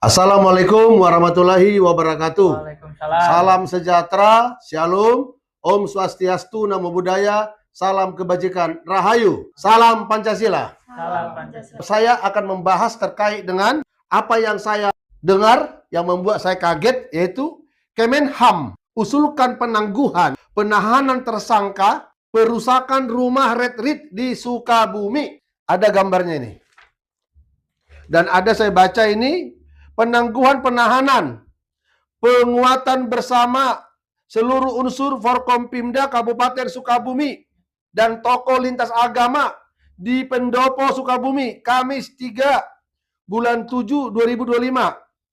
Assalamualaikum warahmatullahi wabarakatuh. Waalaikumsalam. Salam sejahtera, shalom, Om Swastiastu, Namo Buddhaya, salam kebajikan, Rahayu, salam Pancasila. Salam Pancasila. Saya akan membahas terkait dengan apa yang saya dengar yang membuat saya kaget, yaitu Kemenham usulkan penangguhan, penahanan tersangka, perusakan rumah retreat di Sukabumi. Ada gambarnya ini. Dan ada saya baca ini, penangguhan penahanan, penguatan bersama seluruh unsur Forkompimda Kabupaten Sukabumi dan tokoh lintas agama di Pendopo Sukabumi, Kamis 3 bulan 7 2025.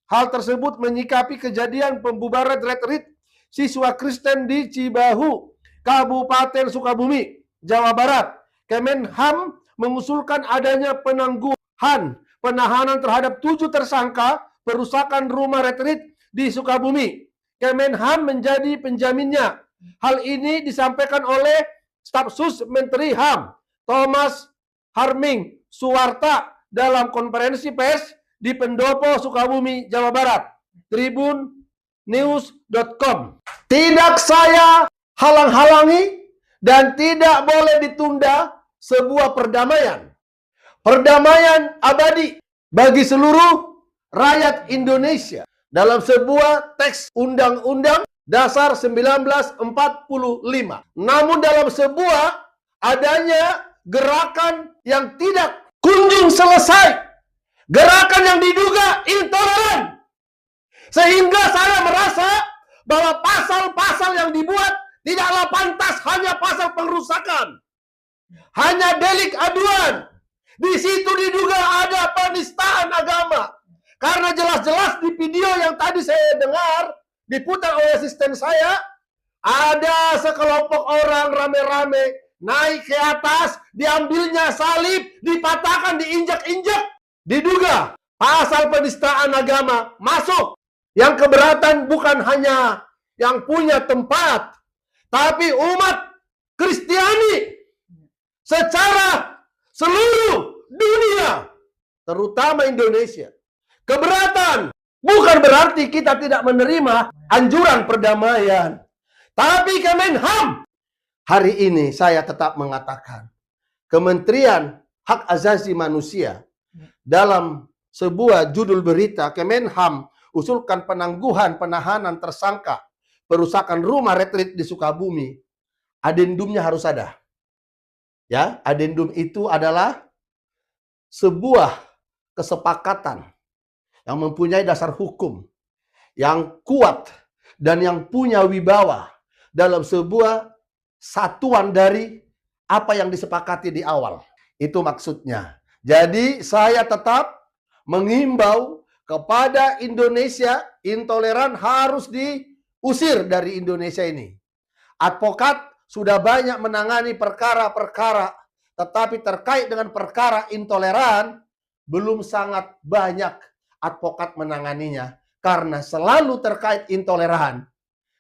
Hal tersebut menyikapi kejadian pembubaran retreat siswa Kristen di Cibahu, Kabupaten Sukabumi, Jawa Barat. Kemenham mengusulkan adanya penangguhan penahanan terhadap 7 tersangka perusakan rumah retreat di Sukabumi. Kemenham menjadi penjaminnya. Hal ini disampaikan oleh Staf Sus Menteri HAM, Thomas Harming Suwarta, dalam konferensi pers di Pendopo, Sukabumi, Jawa Barat. Tribunnews.com. Tidak saya halang-halangi dan tidak boleh ditunda sebuah perdamaian. Perdamaian abadi bagi seluruh rakyat Indonesia dalam sebuah teks Undang-Undang Dasar 1945. Namun dalam sebuah adanya gerakan yang tidak kunjung selesai, gerakan yang diduga intoleran, sehingga saya merasa bahwa pasal-pasal yang dibuat tidaklah pantas hanya pasal pengerusakan, hanya delik aduan. Di situ diduga ada penistaan agama. Karena jelas-jelas di video yang tadi saya dengar, diputar oleh asisten saya, ada sekelompok orang rame-rame naik ke atas, diambilnya salib, dipatahkan, diinjak-injak. Diduga pasal penistaan agama masuk. Yang keberatan bukan hanya yang punya tempat, tapi umat Kristiani secara seluruh dunia, terutama Indonesia. Keberatan bukan berarti kita tidak menerima anjuran perdamaian. Tapi Kemenham, hari ini saya tetap mengatakan, Kementerian Hak Asasi Manusia dalam sebuah judul berita, Kemenham usulkan penangguhan penahanan tersangka perusakan rumah retreat di Sukabumi. Adendumnya harus ada. Ya, adendum itu adalah sebuah kesepakatan yang mempunyai dasar hukum yang kuat dan yang punya wibawa dalam sebuah satuan dari apa yang disepakati di awal. Itu maksudnya. Jadi saya tetap mengimbau kepada Indonesia, intoleran harus diusir dari Indonesia ini. Advokat sudah banyak menangani perkara-perkara, tetapi terkait dengan perkara intoleran, belum sangat banyak advokat menanganinya. Karena selalu terkait intoleran,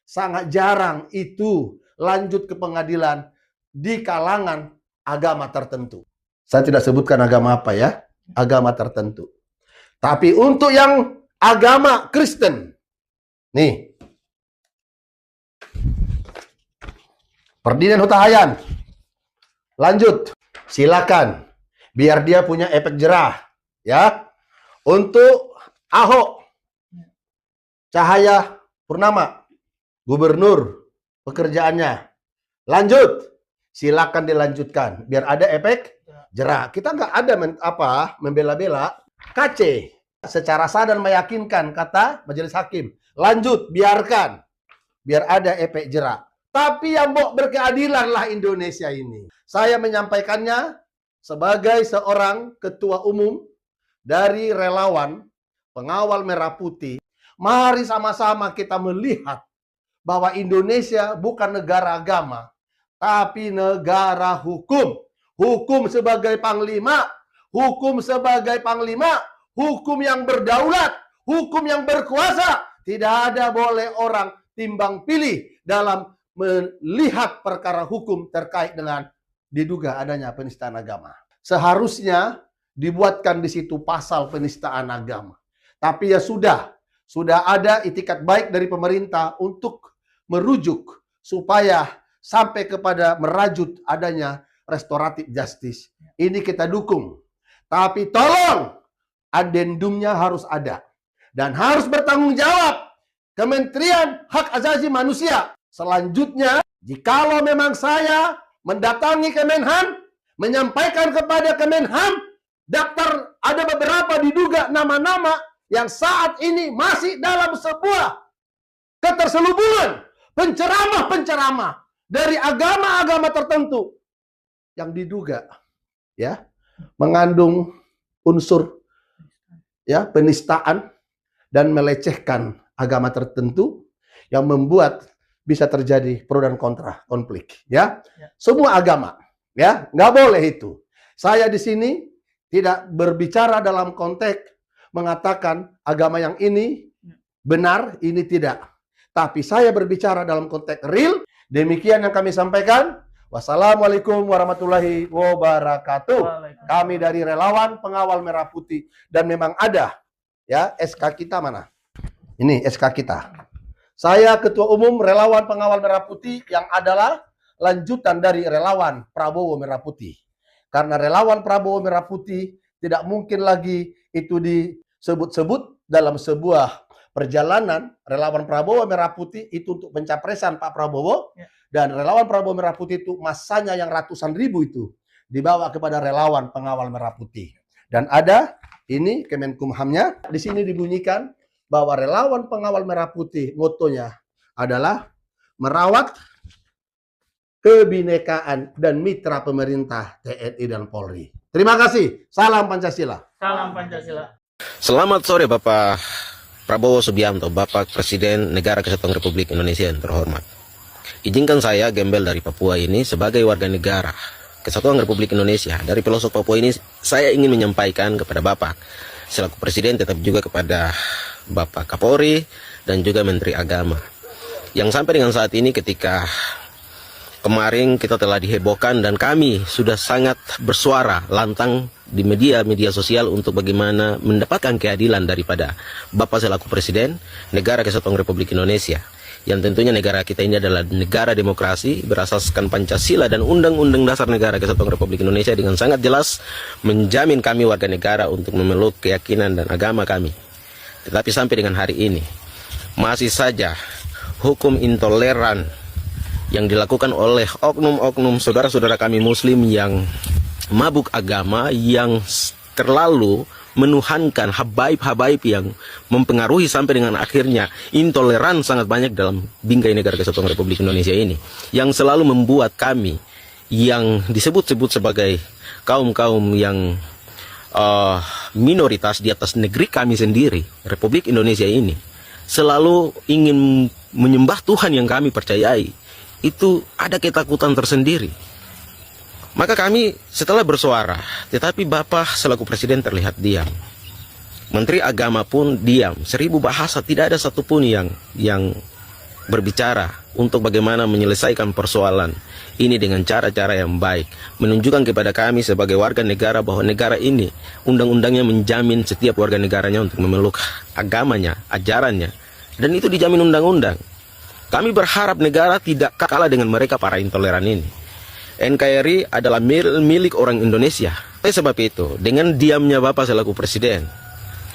sangat jarang itu lanjut ke pengadilan di kalangan agama tertentu. Saya tidak sebutkan agama apa ya, agama tertentu. Tapi untuk yang agama Kristen, nih, Ferdinand Huta Hayan, lanjut, silakan, biar dia punya efek jerah, ya. Untuk Ahok, Cahaya Purnama, gubernur, pekerjaannya, lanjut, silakan dilanjutkan, biar ada efek jerah. Kita nggak ada membela-bela. KC, secara sah dan meyakinkan, kata majelis hakim, lanjut, biarkan, biar ada efek jerah. Tapi yang mau berkeadilanlah Indonesia ini. Saya menyampaikannya sebagai seorang ketua umum dari relawan pengawal Merah Putih. Mari sama-sama kita melihat bahwa Indonesia bukan negara agama, tapi negara hukum. Hukum sebagai panglima, hukum sebagai panglima, hukum yang berdaulat, hukum yang berkuasa. Tidak ada boleh orang timbang pilih dalam melihat perkara hukum terkait dengan diduga adanya penistaan agama. Seharusnya dibuatkan di situ pasal penistaan agama. Tapi ya sudah ada itikat baik dari pemerintah untuk merujuk supaya sampai kepada merajut adanya restoratif justice. Ini kita dukung. Tapi tolong adendumnya harus ada. Dan harus bertanggung jawab Kementerian Hak Asasi Manusia. Selanjutnya, jikalau memang saya mendatangi Kemenhan, menyampaikan kepada Kemenhan, daftar ada beberapa diduga nama-nama yang saat ini masih dalam sebuah keterselubungan, penceramah-penceramah dari agama-agama tertentu yang diduga ya mengandung unsur ya penistaan dan melecehkan agama tertentu yang membuat bisa terjadi pro dan kontra konflik ya. Semua agama ya, nggak boleh itu. Saya di sini tidak berbicara dalam konteks mengatakan agama yang ini benar, ini tidak. Tapi saya berbicara dalam konteks real. Demikian yang kami sampaikan. Wassalamualaikum warahmatullahi wabarakatuh. Kami dari Relawan Pengawal Merah Putih. Dan memang ada ya SK kita mana? Ini SK kita. Saya Ketua Umum Relawan Pengawal Merah Putih yang adalah lanjutan dari Relawan Prabowo Merah Putih. Karena Relawan Prabowo Merah Putih tidak mungkin lagi itu disebut-sebut dalam sebuah perjalanan. Relawan Prabowo Merah Putih itu untuk pencapresan Pak Prabowo. Dan Relawan Prabowo Merah Putih itu masanya yang ratusan ribu itu dibawa kepada Relawan Pengawal Merah Putih. Dan ada ini Kemenkumhamnya. Di sini dibunyikan bahwa Relawan Pengawal Merah Putih motonya adalah merawat kebinekaan dan mitra pemerintah TNI dan Polri. Terima kasih. Salam Pancasila. Salam Pancasila. Selamat sore Bapak Prabowo Subianto, Bapak Presiden Negara Kesatuan Republik Indonesia yang terhormat. Izinkan saya gembel dari Papua ini sebagai warga negara Kesatuan Republik Indonesia. Dari pelosok Papua ini saya ingin menyampaikan kepada Bapak selaku Presiden, tetap juga kepada Bapak Kapolri dan juga Menteri Agama. Yang sampai dengan saat ini ketika kemarin kita telah dihebohkan dan kami sudah sangat bersuara lantang di media sosial untuk bagaimana mendapatkan keadilan daripada Bapak selaku Presiden Negara Kesatuan Republik Indonesia. Yang tentunya negara kita ini adalah negara demokrasi berasaskan Pancasila dan Undang-Undang Dasar Negara Kesatuan Republik Indonesia dengan sangat jelas menjamin kami warga negara untuk memeluk keyakinan dan agama kami. Tetapi sampai dengan hari ini masih saja hukum intoleran yang dilakukan oleh oknum-oknum saudara-saudara kami muslim yang mabuk agama, yang terlalu menuhankan habaib-habaib yang mempengaruhi sampai dengan akhirnya intoleran sangat banyak dalam bingkai negara Kesatuan Republik Indonesia ini, yang selalu membuat kami yang disebut-sebut sebagai kaum-kaum yang minoritas di atas negeri kami sendiri, Republik Indonesia ini, selalu ingin menyembah Tuhan yang kami percayai. Itu ada ketakutan tersendiri. Maka kami setelah bersuara, tetapi Bapak selaku Presiden terlihat diam. Menteri Agama pun diam. 1000 bahasa tidak ada satupun yang berbicara untuk bagaimana menyelesaikan persoalan ini dengan cara-cara yang baik. Menunjukkan kepada kami sebagai warga negara bahwa negara ini undang-undangnya menjamin setiap warga negaranya untuk memeluk agamanya, ajarannya. Dan itu dijamin undang-undang. Kami berharap negara tidak kalah dengan mereka para intoleran ini. NKRI adalah milik orang Indonesia. Oleh sebab itu, dengan diamnya Bapak selaku Presiden,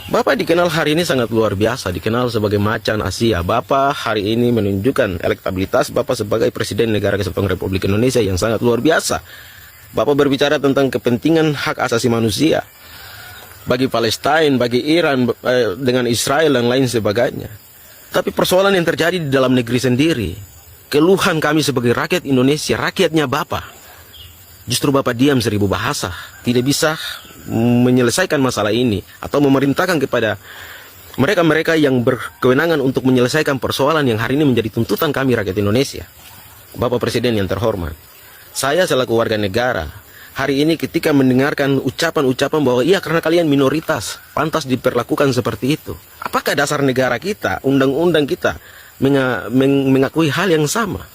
Bapak dikenal hari ini sangat luar biasa, dikenal sebagai macan Asia. Bapak hari ini menunjukkan elektabilitas Bapak sebagai Presiden Negara Kesatuan Republik Indonesia yang sangat luar biasa. Bapak berbicara tentang kepentingan hak asasi manusia bagi Palestina, bagi Iran, dengan Israel dan lain sebagainya. Tapi persoalan yang terjadi di dalam negeri sendiri, keluhan kami sebagai rakyat Indonesia, rakyatnya Bapak, justru Bapak diam 1000 bahasa, tidak bisa menyelesaikan masalah ini atau memerintahkan kepada mereka-mereka yang berkewenangan untuk menyelesaikan persoalan yang hari ini menjadi tuntutan kami rakyat Indonesia. Bapak Presiden yang terhormat, saya selaku warga negara, hari ini ketika mendengarkan ucapan-ucapan bahwa iya karena kalian minoritas, pantas diperlakukan seperti itu. Apakah dasar negara kita, undang-undang kita mengakui hal yang sama?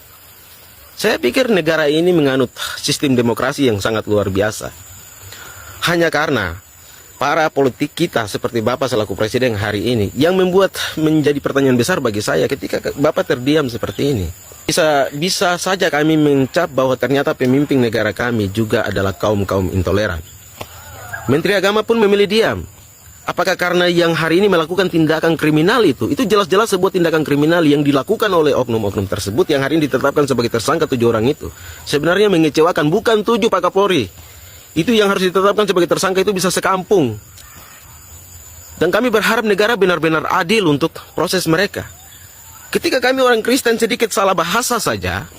Saya pikir negara ini menganut sistem demokrasi yang sangat luar biasa. Hanya karena para politik kita seperti Bapak selaku Presiden hari ini yang membuat menjadi pertanyaan besar bagi saya ketika Bapak terdiam seperti ini. Bisa saja kami mencap bahwa ternyata pemimpin negara kami juga adalah kaum-kaum intoleran. Menteri Agama pun memilih diam. Apakah karena yang hari ini melakukan tindakan kriminal itu jelas-jelas sebuah tindakan kriminal yang dilakukan oleh oknum-oknum tersebut yang hari ini ditetapkan sebagai tersangka 7 orang itu. Sebenarnya mengecewakan, bukan 7 Pak Kapolri. Itu yang harus ditetapkan sebagai tersangka itu bisa sekampung. Dan kami berharap negara benar-benar adil untuk proses mereka. Ketika kami orang Kristen sedikit salah bahasa saja,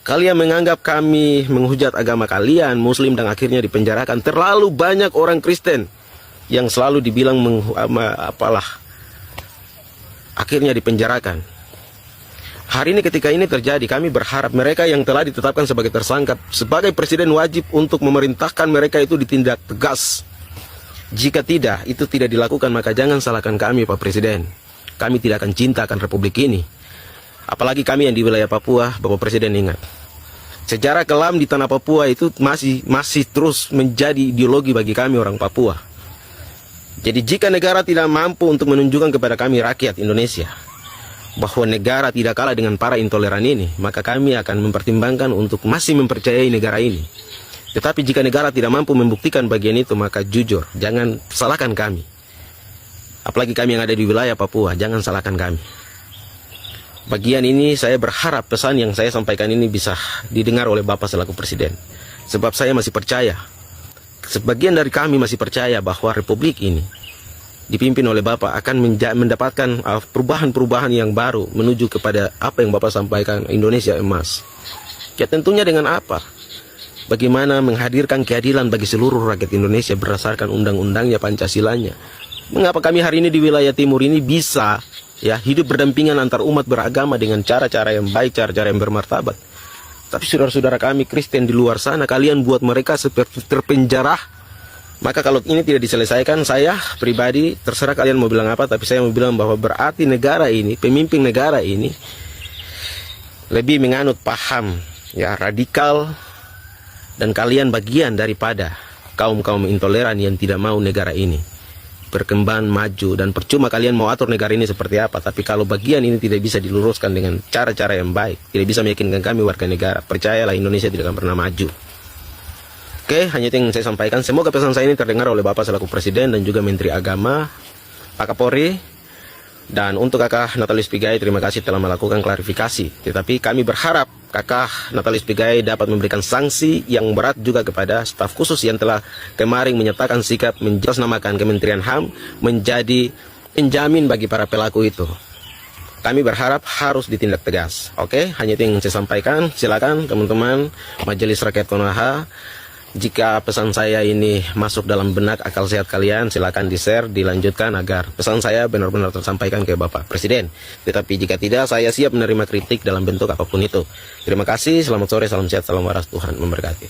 kalian menganggap kami menghujat agama kalian, Muslim, dan akhirnya dipenjarakan. Terlalu banyak orang Kristen yang selalu dibilang akhirnya dipenjarakan. Hari ini ketika ini terjadi, kami berharap mereka yang telah ditetapkan sebagai tersangka, sebagai presiden wajib untuk memerintahkan mereka itu ditindak tegas. Jika tidak, itu tidak dilakukan, maka jangan salahkan kami Pak Presiden. Kami tidak akan cinta akan republik ini. Apalagi kami yang di wilayah Papua. Bapak Presiden ingat, sejarah kelam di tanah Papua itu masih terus menjadi ideologi bagi kami orang Papua. Jadi jika negara tidak mampu untuk menunjukkan kepada kami rakyat Indonesia bahwa negara tidak kalah dengan para intoleran ini, maka kami akan mempertimbangkan untuk masih mempercayai negara ini. Tetapi jika negara tidak mampu membuktikan bagian itu, maka jujur, jangan salahkan kami. Apalagi kami yang ada di wilayah Papua, jangan salahkan kami. Bagian ini saya berharap pesan yang saya sampaikan ini bisa didengar oleh Bapak selaku Presiden. Sebab saya masih percaya, sebagian dari kami masih percaya bahwa republik ini dipimpin oleh Bapak akan mendapatkan perubahan-perubahan yang baru menuju kepada apa yang Bapak sampaikan, Indonesia emas. Ya tentunya dengan apa? Bagaimana menghadirkan keadilan bagi seluruh rakyat Indonesia berdasarkan undang-undangnya, Pancasilanya. Mengapa kami hari ini di wilayah timur ini bisa hidup berdampingan antar umat beragama dengan cara-cara yang baik, cara-cara yang bermartabat. Tapi saudara-saudara kami Kristen di luar sana, kalian buat mereka seperti terpenjara. Maka kalau ini tidak diselesaikan, saya pribadi, terserah kalian mau bilang apa, tapi saya mau bilang bahwa berarti negara ini, pemimpin negara ini lebih menganut paham radikal, dan kalian bagian daripada kaum-kaum intoleran yang tidak mau negara ini berkembang maju. Dan percuma kalian mau atur negara ini seperti apa, tapi kalau bagian ini tidak bisa diluruskan dengan cara-cara yang baik, tidak bisa meyakinkan kami warga negara, percayalah Indonesia tidak akan pernah maju. Oke, hanya itu yang saya sampaikan. Semoga pesan saya ini terdengar oleh Bapak selaku Presiden dan juga Menteri Agama, Pak Kapolri. Dan untuk Kakak Natalis Pigai, terima kasih telah melakukan klarifikasi. Tetapi kami berharap Kakak Natalis Pigai dapat memberikan sanksi yang berat juga kepada staf khusus yang telah kemarin menyatakan sikap menjelasnamakan Kementerian HAM menjadi penjamin bagi para pelaku itu. Kami berharap harus ditindak tegas. Oke, hanya itu yang saya sampaikan. Silakan teman-teman Majelis Rakyat Konoha, jika pesan saya ini masuk dalam benak akal sehat kalian, silakan di-share, dilanjutkan agar pesan saya benar-benar tersampaikan ke Bapak Presiden. Tetapi jika tidak, saya siap menerima kritik dalam bentuk apapun itu. Terima kasih, selamat sore, salam sehat, salam waras, Tuhan memberkati.